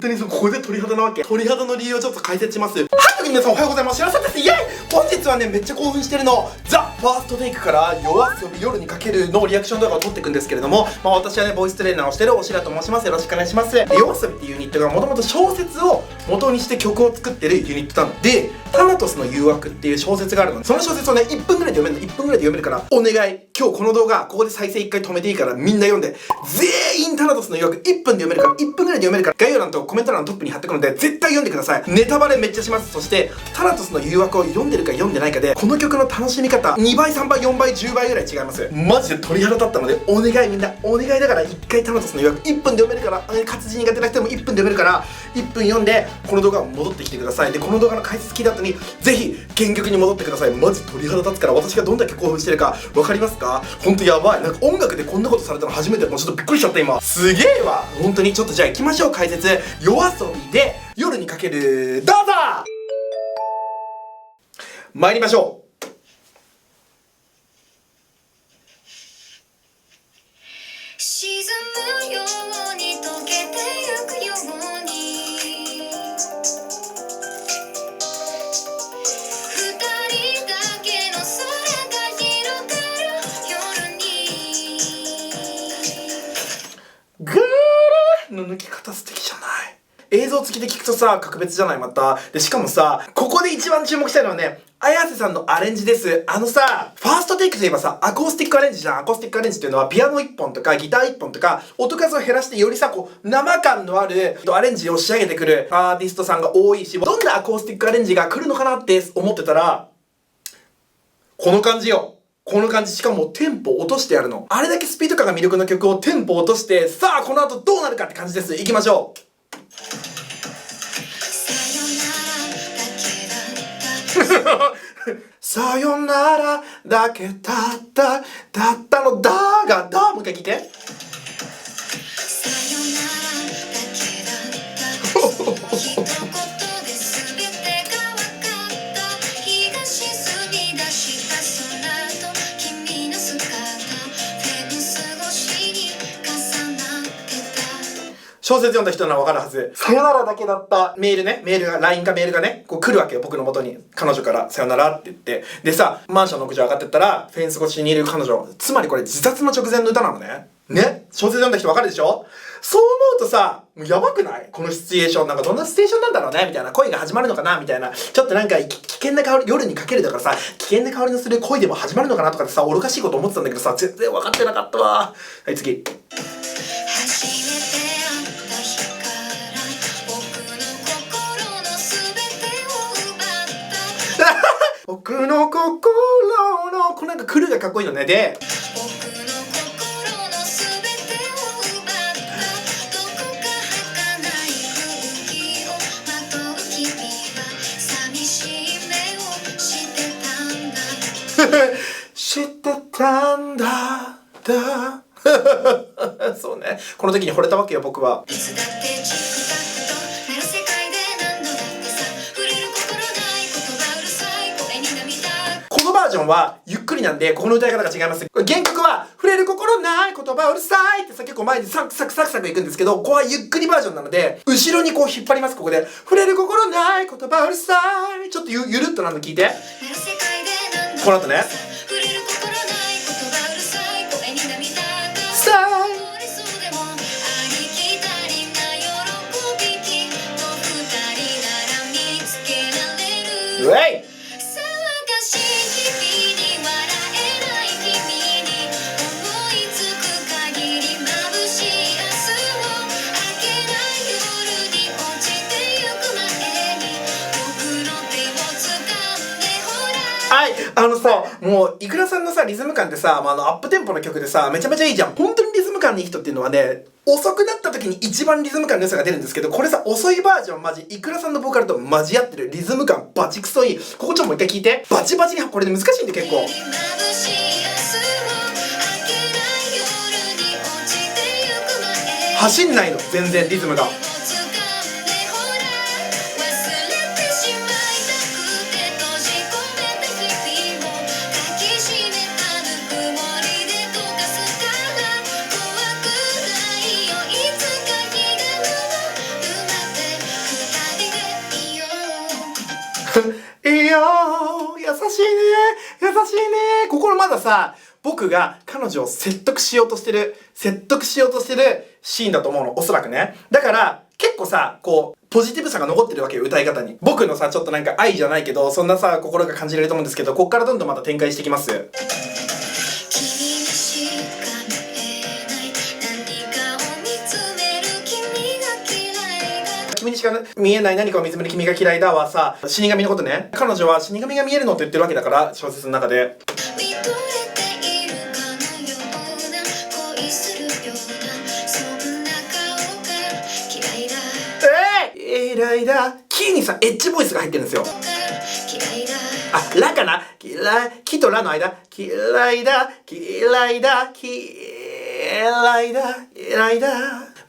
当にここで鳥肌なわけ。鳥肌の理由をちょっと解説します。はい、皆さんおはようございます。しらさです。イエイ。本日はね、めっちゃ興奮してるの。ザ・ファーストテイクから夜遊び夜にかけるのリアクション動画を撮っていくんですけれども、私はね、ボイストレーナーをしてるおしらと申します。よろしくお願いします。夜遊びっていうユニットがもともと小説を元にして曲を作ってるユニットなので、タナトスの誘惑っていう小説があるので、その小説をね、1分ぐらいで読めるの。1分ぐらいで読めるから、お願い。今日この動画、ここで再生1回止めていいから、みんな読んで。全員タナトスの誘惑1分で読めるから、1分ぐらいで読めるから、概要欄とコメント欄のトップに貼ってくるので、絶対読んでください。ネタバレめっちゃします。そして、タナトスの誘惑を読んでるか読んでないかで、この曲の楽しみ方、2倍、3倍、4倍、10倍ぐらい違います。マジで鳥肌立ったので、お願いみんな、お願いだから1回タナトスの誘惑1分で読めるから、活字苦手な人でも1分で読めるから、1分読んで、この動画を戻ってきてください。で、この動画の解説聞いた後に、ぜひ、原曲に戻ってください。マジ鳥肌立つから、私がどんだけ興奮してるか、わかりますか？ほんとやばい。なんか音楽でこんなことされたの初めて、もうちょっとびっくりしちゃった今。すげえわ。本当に。ちょっとじゃあ行きましょう、解説。夜遊びで、夜にかける、どうぞ！参りましょう。沈むように溶けてゆくように二人だけの空が広がる夜にグールの抜き方素敵じゃない？映像付きで聞くとさ、格別じゃないまた。で、しかもさ、ここで一番注目したいのはね、綾瀬さんのアレンジです。ファーストテイクといえばさ、アコースティックアレンジじゃん。アコースティックアレンジっていうのは、ピアノ1本とか、ギター1本とか、音数を減らしてよりさ、こう、生感のあるアレンジを仕上げてくるアーティストさんが多いし、どんなアコースティックアレンジが来るのかなって思ってたら、この感じよ。この感じ、しかもテンポ落としてやるの。あれだけスピード感が魅力の曲をテンポ落として、さあ、この後どうなるかって感じです。行きましょう。さよならだけだったのだがだ、もう一回聞いて。小説読んだ人ならわかるはず。さよならだけだったメールが、LINE かメールがね、こう来るわけよ、僕の元に。彼女からさよならって言って。でさ、マンションの屋上上がってったら、フェンス越しにいる彼女。つまりこれ自殺の直前の歌なのね。ね、小説読んだ人わかるでしょ？そう思うとさ、もうやばくない？このシチュエーション。なんかどんなシチュエーションなんだろうねみたいな。恋が始まるのかなみたいな。ちょっとなんか危険な香り、夜にかけるだからさ、危険な香りのする恋でも始まるのかなとかってさ、愚かしいこと思ってたんだけどさ、全然分かってなかったわ。はい、次。僕の心の、これなんか来るがかっこいいのね。で、知ってたんだそうね、この時に惚れたわけよ僕は。このバージョンはゆっくりなんで、ここの歌い方が違います。原曲は触れる心ない言葉うるさいってさ、結構前にサクサクサクサクいくんですけど、ここはゆっくりバージョンなので、後ろにこう引っ張ります。ここで触れる心ない言葉うるさい、ちょっとゆるっとなの聞いて。この後ね、ウェイ。はい、もういくらさんのさリズム感ってさ、アップテンポの曲でさめちゃめちゃいいじゃん。本当にリズム感のいい人っていうのはね、遅くなった時に一番リズム感の良さが出るんですけど、これさ遅いバージョンマジいくらさんのボーカルと交わってる。リズム感バチクソいい。ここちょっともう一回聞いて。バチバチに、これで難しいんで結構走んないの全然リズムが。ここのまださ、僕が彼女を説得しようとしてるシーンだと思うの、おそらくね。だから、結構さ、こう、ポジティブさが残ってるわけよ、歌い方に。僕のさ、ちょっとなんか愛じゃないけど、そんなさ、心が感じれると思うんですけど、こっからどんどんまた展開していきます。君にしか見えない何かを見つめる君が嫌いだ。君にしか見えない何かを見つめる君が嫌いだはさ、死神のことね。彼女は死神が見えるのって言ってるわけだから、小説の中で。見とれているかのような恋するようなそんな顔が嫌いだ嫌いだ。キーにさ、エッジボイスが入ってるんですよ。嫌いだあ、ラかな、嫌い、キとラの間。嫌いだ、嫌いだ、嫌いだ、嫌いだ。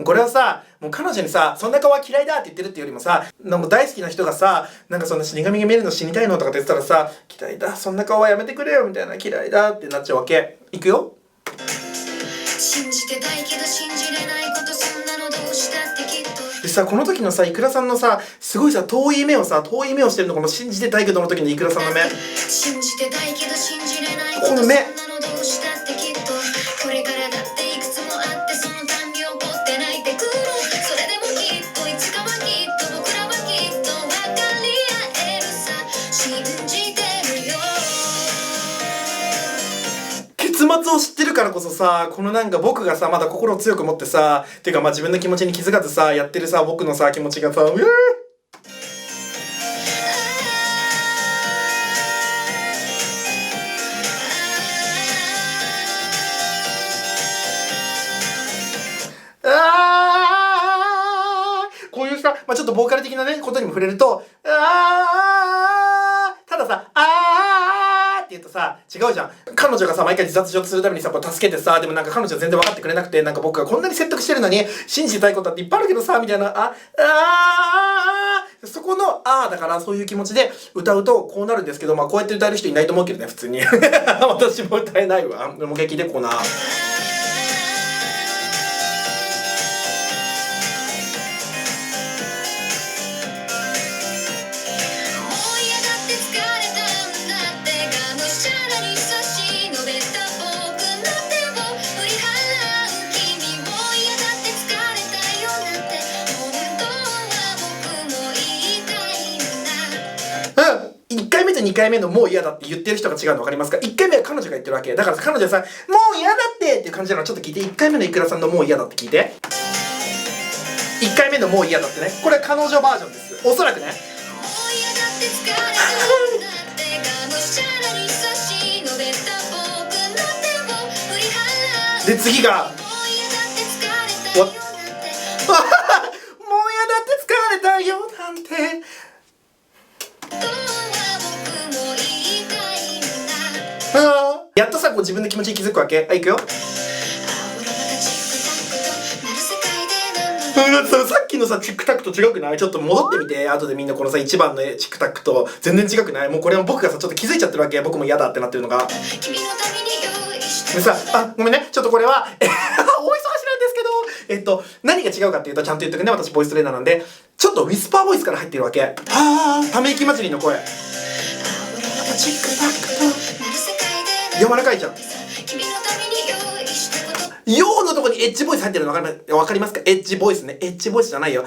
これはさ、もう彼女にさ、そんな顔は嫌いだって言ってるっていうよりもさ、なんか大好きな人がさ、なんかそんな死神が見えるの死にたいのとかって言ってたらさ、嫌いだ、そんな顔はやめてくれよみたいな、嫌いだってなっちゃうわけ。いくよ。信じてたいけど信じれないことそんなのどうしたってきっとでさ、この時のさ、イクラさんのさ、すごいさ、遠い目をしてるの、この信じてたいけどの時のイクラさんの目。信じてたいけど信じれないこの目。そんなのどうしたってきっとこれからだっていくつもあってそのたんび怒って泣いてくるそれでもきっといつかはきっと僕らはきっと分かり合えるさ信じてるよ結末を知ってるからこそさ、このなんか僕がさ、まだ心を強く持ってさ、てかまあ自分の気持ちに気づかずさ、やってるさ、僕のさ、気持ちがさ、こういうさ、まあちょっとボーカル的なね、ことにも触れると、たださ、って言うとさ、違うじゃん。彼女がさ、毎回自殺しようとするためにさ、こう助けてさ、でもなんか彼女は全然分かってくれなくて、なんか僕がこんなに説得してるのに、信じたいことだっていっぱいあるけどさ、みたいな、そこの、だからそういう気持ちで歌うとこうなるんですけど、まあこうやって歌える人いないと思うけどね、普通に。私も歌えないわ。もう一回聞いてこうな。1回目と2回目のもう嫌だって言ってる人が違うの分かりますか？ 1 回目は彼女が言ってるわけだから彼女はさ、もう嫌だってっていう感じなのちょっと聞いて。1回目のイクラさんのもう嫌だって聞いて。1回目のもう嫌だってね、これ彼女バージョンです、おそらくね。で次がもう嫌だって疲れたよなんてやっとさ、こう自分の気持ちに気づくわけ。いくよ。さっきのさ、チックタックと違くない？ちょっと戻ってみて。後でみんなこのさ、1番のチックタックと全然違くない？もうこれは僕がさ、ちょっと気づいちゃってるわけ。僕も嫌だってなってるのが。でさ、ごめんね。ちょっとこれは、大忙しなんですけど、何が違うかっていうと、ちゃんと言っとくね。私ボイストレーナーなんで、ちょっとウィスパーボイスから入ってるわけ。ため息祭りの声。チックタックと柔らかいじゃん。ヨーのとこにエッジボイス入ってるの分かりますか？エッジボイスね。エッジボイスじゃないよ。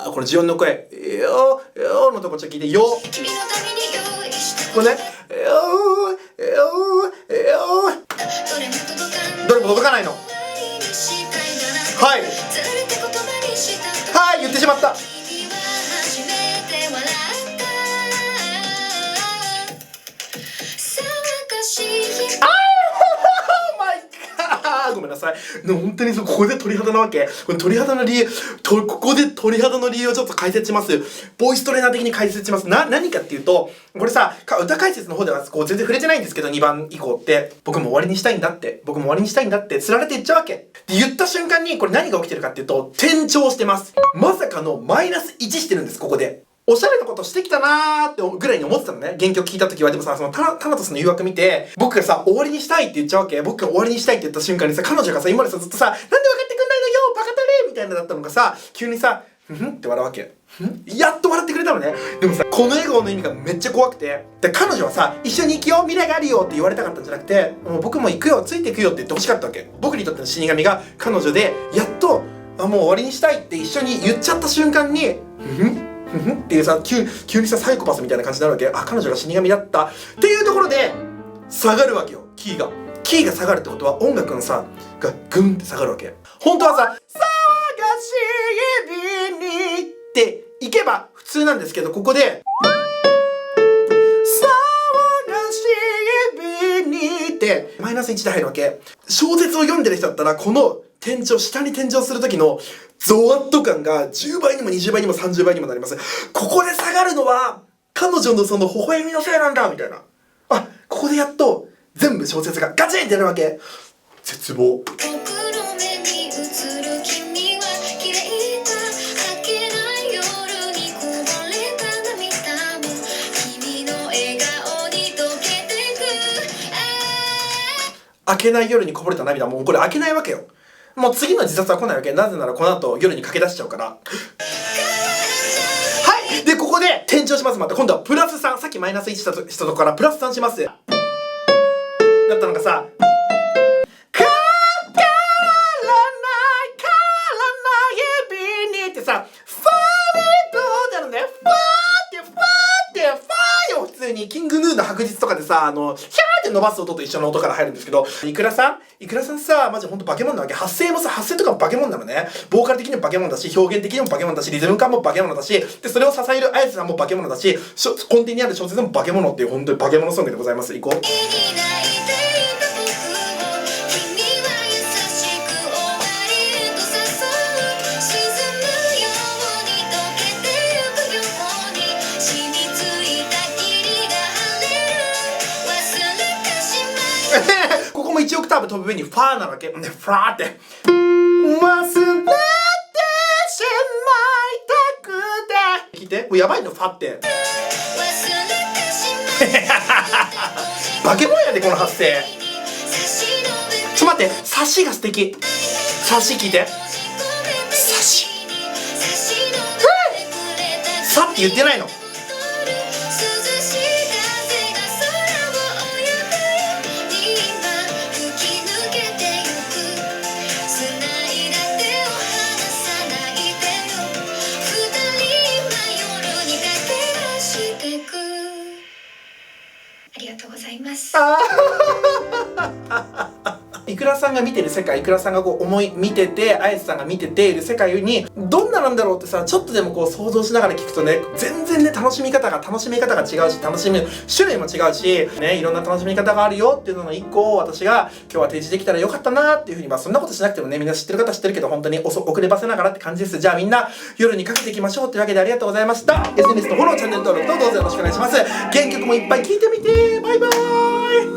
このジオンの声。ヨーのとこちょっと聞いて。ヨー。これね。どれも届かないの。はい。言ってしまった。ごめんなさい。でも本当にここで鳥肌なわけ。これ鳥肌の理由、ここで鳥肌の理由をちょっと解説します。ボイストレーナー的に解説します。何かっていうと、これさ、歌解説の方ではこう全然触れてないんですけど、2番以降って、僕も終わりにしたいんだって、釣られていっちゃうわけ。で、言った瞬間に、これ何が起きてるかっていうと、転調してます。まさかのマイナス1してるんです、ここで。おしゃれなことしてきたなーってぐらいに思ってたのね。原曲聞いた時は。でもさ、そのタナトスの誘惑見て、僕がさ、終わりにしたいって言っちゃうわけ。僕が終わりにしたいって言った瞬間にさ、彼女がさ、今までさ、ずっとさ、なんで分かってくんないのよバカタレみたいなだったのがさ、急にさ、ふふんって笑うわけ。やっと笑ってくれたのね。でもさ、この笑顔の意味がめっちゃ怖くて。で、彼女はさ、一緒に行くよ、未来があるよって言われたかったんじゃなくて、もう僕も行くよ、ついていくよって言ってほしかったわけ。僕にとっての死神が彼女で、やっと、もう終わりにしたいって一緒に言っちゃった瞬間に、ふふんっていうさ、急にさ、サイコパスみたいな感じになるわけ。あ、彼女が死神だったっていうところで下がるわけよ、キーが下がるってことは音楽のさがグンって下がるわけ。本当はさ、探し指にっていけば普通なんですけど、ここで探し指にってマイナス1で入るわけ。小説を読んでる人だったら、この天井、下に天井する時のゾワッと感が10倍にも20倍にも30倍にもなります。ここで下がるのは彼女のその微笑みのせいなんだみたいな。あ、ここでやっと全部小説がガチンってなるわけ。絶望。僕の目に映る君は綺麗だ、明けない夜にこぼれた涙も君の笑顔に溶けてく。明けない夜にこぼれた涙もうこれ明けないわけよ。もう次の自殺は来ないわけ。なぜならこの後夜に駆け出しちゃうから。はい。で、ここで転調します。また今度はプラス3。さっきマイナス1したとこからプラス3します。だったのがさ、かからない指にってさ、ファーリードってあるんだよ。ファーよ。普通にキングヌーの白日とかでさ、ヒャーって伸ばす音と一緒の音から入るんですけど、いくらさんさ、マジほんと化け物なわけ。発声とかも化け物なのね。ボーカル的にも化け物だし、表現的にも化け物だし、リズム感も化け物だし、で、それを支える綾瀬さんも化け物だし、根底にある小説も化け物っていう本当に化け物ソングでございます。いこう。ここも1オクターブ飛ぶ上にファーなわけ。ね、ファーって。忘れてしまいたくて。聞いて。もうやばいの、ファって。化け物やで、この発声。ちょっと待って、サシが素敵。サシ聞いて。サシ。サって言ってないの。ありがとうございます。いくらさんが見てる世界、いくらさんがこう見てて、綾瀬さんが見てている世界にどんななんだろうってさ、ちょっとでもこう想像しながら聞くとね、全然ね、楽しみ方が違うし、楽しむ種類も違うし、ね、いろんな楽しみ方があるよっていうのの一個を私が今日は提示できたらよかったなっていうふうに、まあそんなことしなくてもね、みんな知ってる方知ってるけど、本当に遅ればせながらって感じです。じゃあみんな夜にかけていきましょうというわけで、ありがとうございました。SNS のフォロー、チャンネル登録とどうぞよろしくお願いします。原曲もいっぱい聴いてみて。バイバーイ。